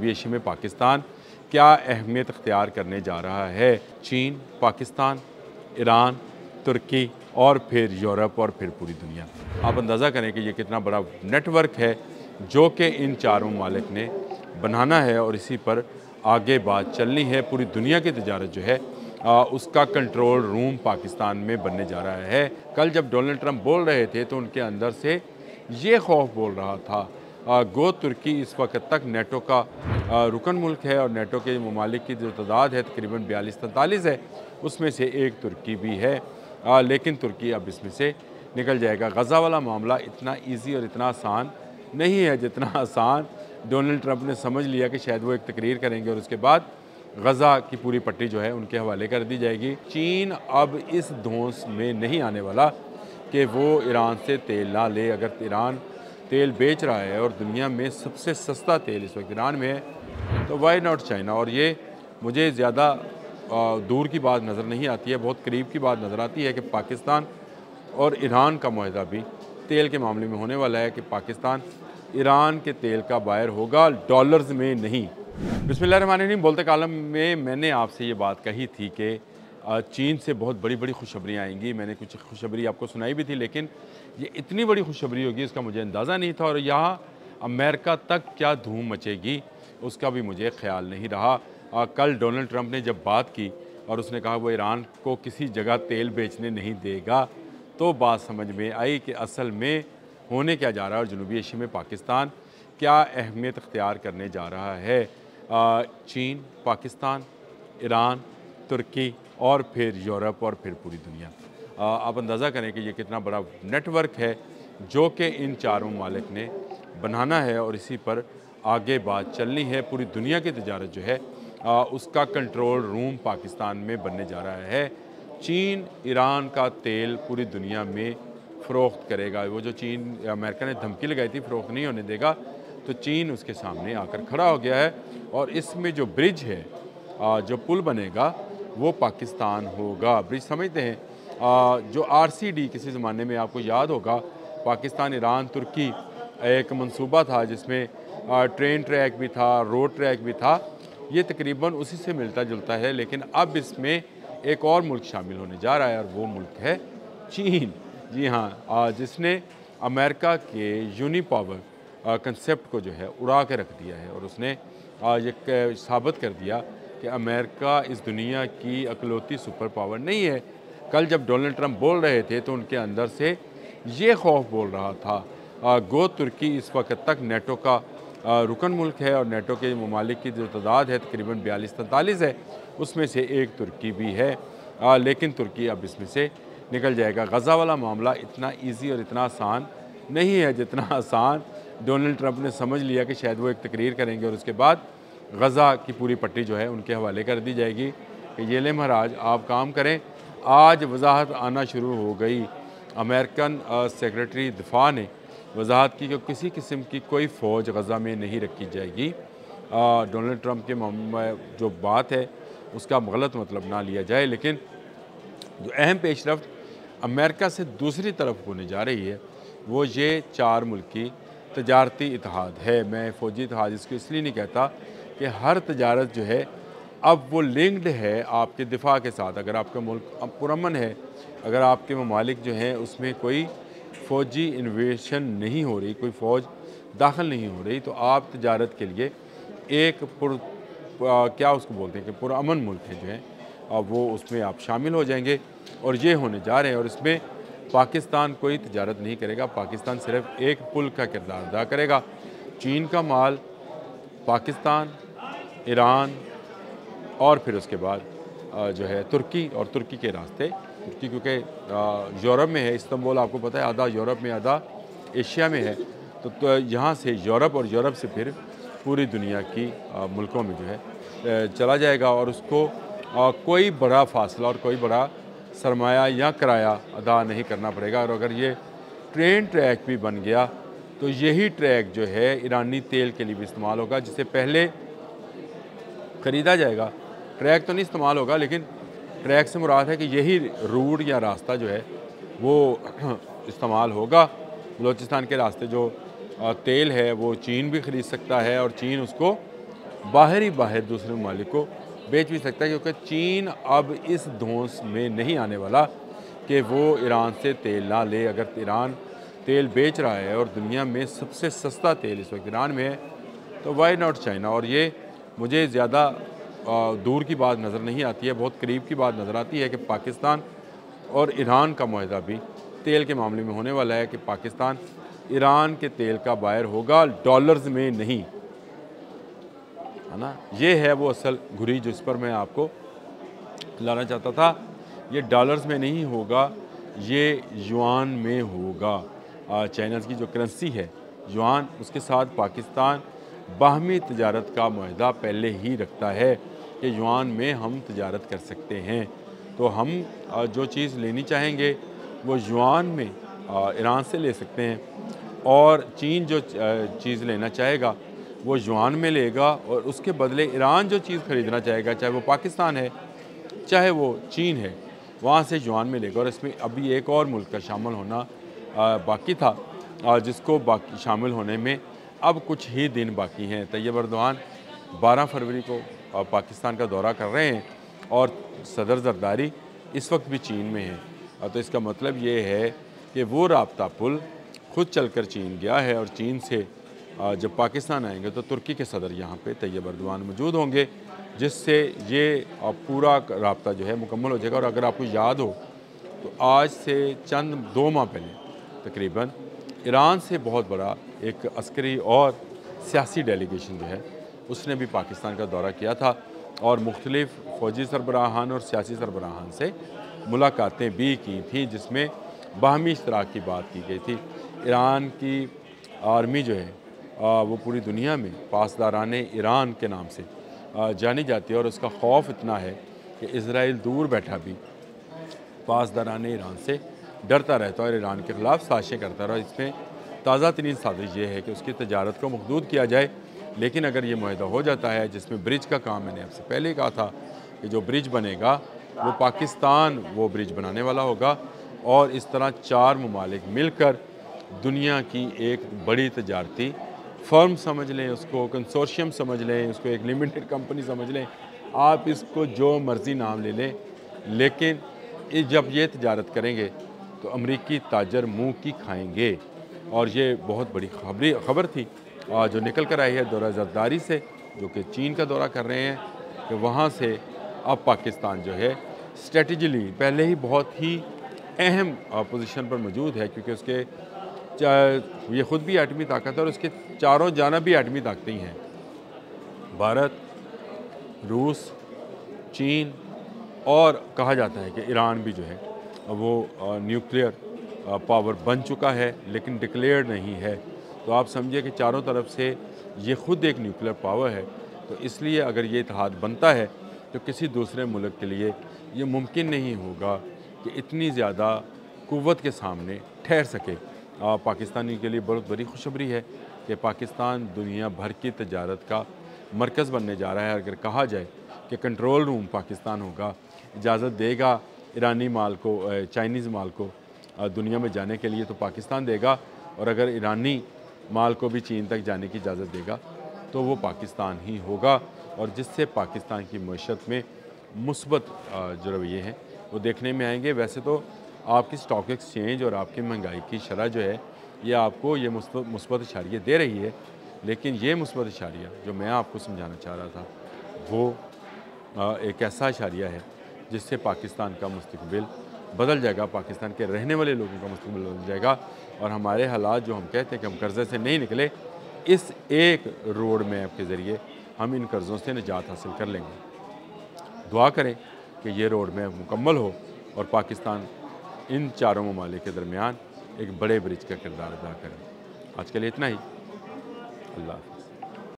जनूबी एशिया में पाकिस्तान क्या अहमियत अख्तियार करने जा रहा है। चीन, पाकिस्तान, ईरान, तुर्की और फिर यूरोप और फिर पूरी दुनिया। आप अंदाज़ा करें कि ये कितना बड़ा नेटवर्क है जो कि इन चारों ममालिक ने बनाना है और इसी पर आगे बात चलनी है। पूरी दुनिया की तिजारत जो है उसका कंट्रोल रूम पाकिस्तान में बनने जा रहा है। कल जब डोनाल्ड ट्रंप बोल रहे थे तो उनके अंदर से ये खौफ बोल रहा था गो तुर्की इस वक्त तक नेटो का रुकन मुल्क है और नेटो के ममालिक की जो तादाद है तकरीबन 42-43 है, उसमें से एक तुर्की भी है। लेकिन तुर्की अब इसमें से निकल जाएगा। गज़ा वाला मामला इतना ईजी और इतना आसान नहीं है जितना आसान डोनाल्ड ट्रंप ने समझ लिया कि शायद वो एक तकरीर करेंगे और उसके बाद गज़ा की पूरी पट्टी जो है उनके हवाले कर दी जाएगी। चीन अब इस धौंस में नहीं आने वाला कि वो ईरान से तेल ना ले। अगर ईरान तेल बेच रहा है और दुनिया में सबसे सस्ता तेल इस वक्त ईरान में है तो वाई नॉट चाइना। और ये मुझे ज़्यादा दूर की बात नज़र नहीं आती है, बहुत करीब की बात नज़र आती है कि पाकिस्तान और ईरान का मुआहदा भी तेल के मामले में होने वाला है कि पाकिस्तान ईरान के तेल का बायर होगा, डॉलर्स में नहीं। बिस्मिल्लाहिर्रहमानिर्रहीम। बोलते कालम में मैंने आपसे ये बात कही थी कि चीन से बहुत बड़ी बड़ी खुशखबरियाँ आएंगी। मैंने कुछ खुशखबरी आपको सुनाई भी थी, लेकिन ये इतनी बड़ी खुशखबरी होगी इसका मुझे अंदाज़ा नहीं था और यहाँ अमेरिका तक क्या धूम मचेगी उसका भी मुझे ख्याल नहीं रहा। कल डोनाल्ड ट्रंप ने जब बात की और उसने कहा वो ईरान को किसी जगह तेल बेचने नहीं देगा तो बात समझ में आई कि असल में होने क्या जा रहा है और जनूबी एशिया में पाकिस्तान क्या अहमियत अख्तियार करने जा रहा है। चीन, पाकिस्तान, ईरान, तुर्की और फिर यूरोप और फिर पूरी दुनिया। आप अंदाज़ा करें कि ये कितना बड़ा नेटवर्क है जो कि इन चारों ममालिक ने बनाना है और इसी पर आगे बात चलनी है। पूरी दुनिया की तिजारत जो है उसका कंट्रोल रूम पाकिस्तान में बनने जा रहा है। चीन ईरान का तेल पूरी दुनिया में फ़रोख्त करेगा। वो जो चीन अमेरिका ने धमकी लगाई थी फ़रोख्त नहीं होने देगा, तो चीन उसके सामने आकर खड़ा हो गया है और इसमें जो ब्रिज है जो पुल बनेगा वो पाकिस्तान होगा। ब्रिज समझते हैं जो RCD किसी ज़माने में आपको याद होगा पाकिस्तान, ईरान, तुर्की एक मंसूबा था जिसमें ट्रेन ट्रैक भी था, रोड ट्रैक भी था। ये तकरीबन उसी से मिलता जुलता है, लेकिन अब इसमें एक और मुल्क शामिल होने जा रहा है और वो मुल्क है चीन। जी हाँ, जिसने अमेरिका के यूनिपावर कंसेप्ट को जो है उड़ा के रख दिया है और उसने ये साबित कर दिया कि अमेरिका इस दुनिया की अकलौती सुपर पावर नहीं है। कल जब डोनाल्ड ट्रंप बोल रहे थे तो उनके अंदर से ये खौफ बोल रहा था गो तुर्की इस वक्त तक नेटो का रुकन मुल्क है और नेटो के ममालिक की जो तादाद है तकरीबन 42-43 है, उसमें से एक तुर्की भी है। लेकिन तुर्की अब इसमें से निकल जाएगा। गज़ा वाला मामला इतना ईजी और इतना आसान नहीं है जितना आसान डोनाल्ड ट्रंप ने समझ लिया कि शायद वो एक तकरीर करेंगे और उसके बाद गज़ा की पूरी पट्टी जो है उनके हवाले कर दी जाएगी कि ये ले महाराज आप काम करें। आज वजाहत आना शुरू हो गई। अमेरिकन सेक्रेटरी दिफा ने वजाहत की कि किसी किस्म की कोई फ़ौज गज़ा में नहीं रखी जाएगी। डोनाल्ड ट्रंप के जो बात है उसका गलत मतलब ना लिया जाए, लेकिन जो अहम पेशरफ्त अमेरिका से दूसरी तरफ होने जा रही है वो ये 4 मुल्की तजारती इतिहाद है। मैं फ़ौजी इतिहाद इसको इसलिए नहीं कहता कि हर तजारत जो है अब वो लिंक्ड है आपके दिफा के साथ। अगर आपका मुल्क अब पुरअमन है, अगर आपके ममालिक जो हैं उसमें कोई फ़ौजी इन्वेशन नहीं हो रही, कोई फ़ौज दाखिल नहीं हो रही, तो आप तजारत के लिए एक क्या उसको बोलते हैं कि पुरअमन मुल्क है जो है वो उसमें आप शामिल हो जाएंगे और ये होने जा रहे हैं। और इसमें पाकिस्तान कोई तजारत नहीं करेगा, पाकिस्तान सिर्फ एक पुल का किरदार अदा करेगा। चीन का माल पाकिस्तान, ईरान और फिर उसके बाद जो है तुर्की और तुर्की के रास्ते, तुर्की क्योंकि यूरोप में है, इस्तांबुल आपको पता है आधा यूरोप में आधा एशिया में है, तो यहाँ से यूरोप और यूरोप से फिर पूरी दुनिया की मुल्कों में जो है चला जाएगा और उसको कोई बड़ा फासला और कोई बड़ा सरमाया या किराया अदा नहीं करना पड़ेगा। और अगर ये ट्रेन ट्रैक भी बन गया तो यही ट्रैक जो है ईरानी तेल के लिए भी इस्तेमाल होगा, जिसे पहले ख़रीदा जाएगा। ट्रैक तो नहीं इस्तेमाल होगा, लेकिन ट्रैक से मुराद है कि यही रूट या रास्ता जो है वो इस्तेमाल होगा। बलूचिस्तान के रास्ते जो तेल है वो चीन भी ख़रीद सकता है और चीन उसको बाहर ही बाहर दूसरे ममालिक को बेच भी सकता है, क्योंकि चीन अब इस धौंस में नहीं आने वाला कि वो ईरान से तेल ना ले। अगर ईरान तेल बेच रहा है और दुनिया में सबसे सस्ता तेल इस वक्त ईरान में है, तो वाई नॉट चाइना। और ये मुझे ज़्यादा दूर की बात नज़र नहीं आती है, बहुत करीब की बात नज़र आती है कि पाकिस्तान और ईरान का मुआहदा भी तेल के मामले में होने वाला है कि पाकिस्तान ईरान के तेल का बायर होगा, डॉलर्स में नहीं, है ना। ये है वो असल घुरी जिस पर मैं आपको लाना चाहता था। ये डॉलर्स में नहीं होगा, ये युआन में होगा। चाइना की जो करेंसी है युआन, उसके साथ पाकिस्तान बाहमी तजारत का मुआहदा पहले ही रखता है कि युआन में हम तजारत कर सकते हैं। तो हम जो चीज़ लेनी चाहेंगे वो युआन में ईरान से ले सकते हैं, और चीन जो चीज़ लेना चाहेगा वो युआन में लेगा, और उसके बदले ईरान जो चीज़ ख़रीदना चाहेगा, चाहे वो पाकिस्तान है चाहे वो चीन है, वहाँ से युआन में लेगा। और इसमें अभी एक और मुल्क का शामिल होना बाकी था, जिसको बाकी शामिल होने में अब कुछ ही दिन बाकी हैं। तैयब अर्दोग़ान 12 फरवरी को पाकिस्तान का दौरा कर रहे हैं, और सदर ज़रदारी इस वक्त भी चीन में हैं। तो इसका मतलब ये है कि वो राब्ता पुल खुद चलकर चीन गया है, और चीन से जब पाकिस्तान आएंगे तो तुर्की के सदर यहाँ पे तैयब अर्दोग़ान मौजूद होंगे, जिससे ये पूरा राब्ता जो है मुकम्मल हो जाएगा। और अगर आपको याद हो तो आज से चंद 2 माह पहले तकरीबन ईरान से बहुत बड़ा एक अस्करी और सियासी डेलीगेशन जो है उसने भी पाकिस्तान का दौरा किया था, और मुख्तलिफ़ फ़ौजी सरबराहान और सियासी सरबराहान से मुलाकातें भी की थी, जिसमें बाहमी इश्तराक की बात की गई थी। ईरान की आर्मी जो है वो पूरी दुनिया में पासदाराने ईरान के नाम से जानी जाती है, और उसका खौफ इतना है कि इज़राइल दूर बैठा भी पासदाराने ईरान से डरता रहता है और ईरान के ख़िलाफ़ साजिशें करता रहा। इसमें ताज़ा तरीन साजिश ये है कि उसकी तजारत को महदूद किया जाए। लेकिन अगर ये मुआहदा हो जाता है, जिसमें ब्रिज का काम मैंने आपसे पहले कहा था कि जो ब्रिज बनेगा वो पाकिस्तान वो ब्रिज बनाने वाला होगा, और इस तरह 4 ममालिक मिलकर दुनिया की एक बड़ी तजारती फर्म समझ लें, उसको कंसोर्शियम समझ लें, उसको एक लिमिटेड कंपनी समझ लें, आप इसको जो मर्ज़ी नाम ले लें, लेकिन जब ये तजारत करेंगे तो अमरीकी ताजर मुँह की खाएंगे। और ये बहुत बड़ी खबर थी जो निकल कर आई है दौरा ज़रदारी से, जो कि चीन का दौरा कर रहे हैं, कि वहाँ से अब पाकिस्तान जो है स्ट्रेटजिकली पहले ही बहुत ही अहम पोजीशन पर मौजूद है, क्योंकि उसके ये ख़ुद भी एटमी ताकत है और उसके चारों जानब भी एटमी ताकतें ही हैं। भारत, रूस, चीन, और कहा जाता है कि ईरान भी जो है वो न्यूक्लियर पावर बन चुका है, लेकिन डिक्लेयर्ड नहीं है। तो आप समझिए कि चारों तरफ से ये ख़ुद एक न्यूक्लियर पावर है। तो इसलिए अगर ये इत्तेहाद बनता है तो किसी दूसरे मुल्क के लिए ये मुमकिन नहीं होगा कि इतनी ज़्यादा क़ुव्वत के सामने ठहर सके। पाकिस्तानी के लिए बहुत बड़ी खुशखबरी है कि पाकिस्तान दुनिया भर की तजारत का मरकज़ बनने जा रहा है। अगर कहा जाए कि कंट्रोल रूम पाकिस्तान होगा, इजाज़त देगा ईरानी माल को, चाइनीज़ माल को दुनिया में जाने के लिए, तो पाकिस्तान देगा, और अगर ईरानी माल को भी चीन तक जाने की इजाज़त देगा तो वो पाकिस्तान ही होगा, और जिससे पाकिस्तान की मईशत में मुस्बत जो रवैये हैं वो देखने में आएंगे। वैसे तो आपकी स्टॉक एक्सचेंज और आपकी महंगाई की शरह जो है ये आपको ये मुस्बत इशारिया दे रही है, लेकिन ये मुस्बत इशारिया जो मैं आपको समझाना चाह रहा था वो एक ऐसा इशारिया है जिससे पाकिस्तान का मुस्तकबिल बदल जाएगा, पाकिस्तान के रहने वाले लोगों का मुस्तकबिल बदल जाएगा, और हमारे हालात जो हम कहते हैं कि हम कर्ज़े से नहीं निकले, इस एक रोड मैप के ज़रिए हम इन कर्ज़ों से निजात हासिल कर लेंगे। दुआ करें कि ये रोड मैप मुकम्मल हो और पाकिस्तान इन चारों ममालिक के दरमियान एक बड़े ब्रिज का किरदार अदा करें। आज के लिए इतना ही। अल्लाह।